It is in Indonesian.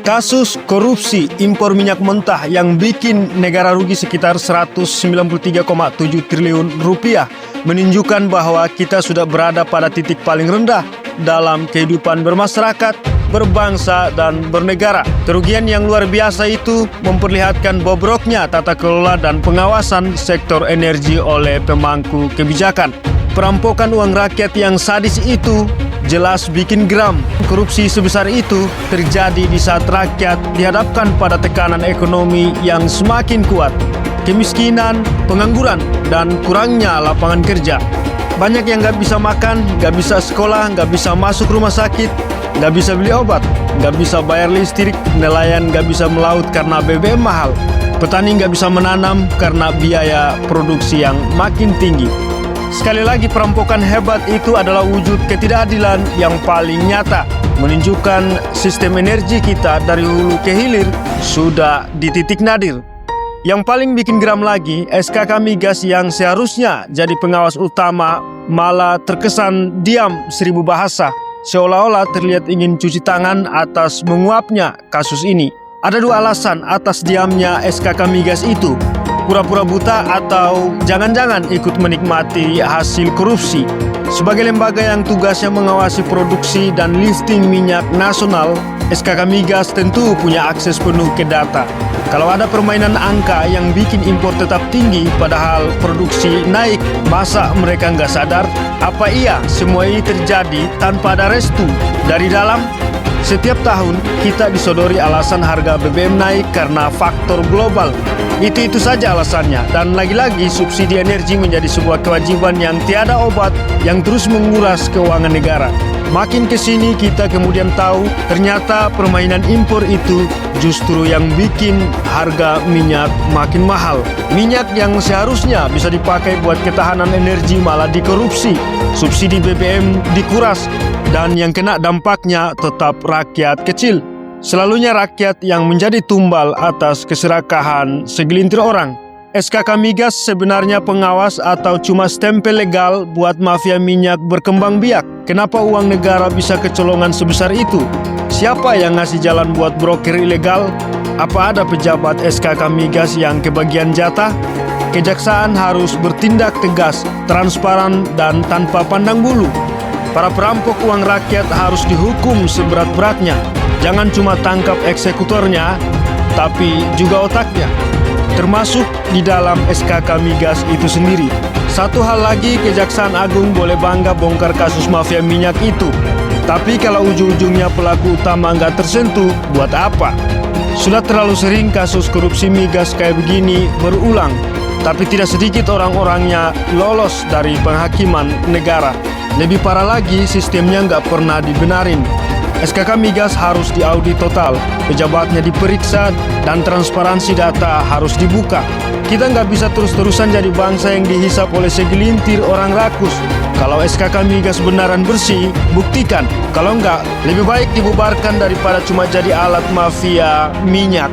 Kasus korupsi impor minyak mentah yang bikin negara rugi sekitar 193,7 triliun rupiah menunjukkan bahwa kita sudah berada pada titik paling rendah dalam kehidupan bermasyarakat, berbangsa, dan bernegara. Kerugian yang luar biasa itu memperlihatkan bobroknya tata kelola dan pengawasan sektor energi oleh pemangku kebijakan. Perampokan uang rakyat yang sadis itu jelas bikin geram. Korupsi sebesar itu terjadi di saat rakyat dihadapkan pada tekanan ekonomi yang semakin kuat, kemiskinan, pengangguran, dan kurangnya lapangan kerja. Banyak yang nggak bisa makan, nggak bisa sekolah, nggak bisa masuk rumah sakit, nggak bisa beli obat, nggak bisa bayar listrik, nelayan nggak bisa melaut karena BBM mahal, petani nggak bisa menanam karena biaya produksi yang makin tinggi. Sekali lagi, perampokan hebat itu adalah wujud ketidakadilan yang paling nyata, menunjukkan sistem energi kita dari hulu ke hilir sudah di titik nadir. Yang paling bikin geram lagi, SKK Migas yang seharusnya jadi pengawas utama malah terkesan diam seribu bahasa, seolah-olah terlihat ingin cuci tangan atas menguapnya kasus ini. Ada dua alasan atas diamnya SKK Migas itu: pura-pura buta atau jangan-jangan ikut menikmati hasil korupsi. Sebagai lembaga yang tugasnya mengawasi produksi dan listing minyak nasional, SKK Migas tentu punya akses penuh ke data. Kalau ada permainan angka yang bikin impor tetap tinggi padahal produksi naik, masa mereka nggak sadar? Apa iya semua ini terjadi tanpa ada restu dari dalam? Setiap tahun kita disodori alasan harga BBM naik karena faktor global. Itu saja alasannya, dan lagi-lagi subsidi energi menjadi sebuah kewajiban yang tiada obat yang terus menguras keuangan negara. Makin kesini kita kemudian tahu ternyata permainan impor itu justru yang bikin harga minyak makin mahal. Minyak yang seharusnya bisa dipakai buat ketahanan energi malah dikorupsi. Subsidi BBM dikuras, dan yang kena dampaknya tetap rakyat kecil. Selalunya rakyat yang menjadi tumbal atas keserakahan segelintir orang. SKK Migas sebenarnya pengawas atau cuma stempel legal buat mafia minyak berkembang biak? Kenapa uang negara bisa kecolongan sebesar itu? Siapa yang ngasih jalan buat broker ilegal? Apa ada pejabat SKK Migas yang kebagian jatah? Kejaksaan harus bertindak tegas, transparan, dan tanpa pandang bulu. Para perampok uang rakyat harus dihukum seberat-beratnya. Jangan cuma tangkap eksekutornya, tapi juga otaknya, termasuk di dalam SKK Migas itu sendiri. Satu hal lagi, Kejaksaan Agung boleh bangga bongkar kasus mafia minyak itu. Tapi kalau ujung-ujungnya pelaku utama nggak tersentuh, buat apa? Sudah terlalu sering kasus korupsi migas kayak begini berulang, tapi tidak sedikit orang-orangnya lolos dari penghakiman negara. Lebih parah lagi, sistemnya nggak pernah dibenarin. SKK Migas harus diaudit total, pejabatnya diperiksa, dan transparansi data harus dibuka. Kita nggak bisa terus-terusan jadi bangsa yang dihisap oleh segelintir orang rakus. Kalau SKK Migas benaran bersih, buktikan. Kalau nggak, lebih baik dibubarkan daripada cuma jadi alat mafia minyak.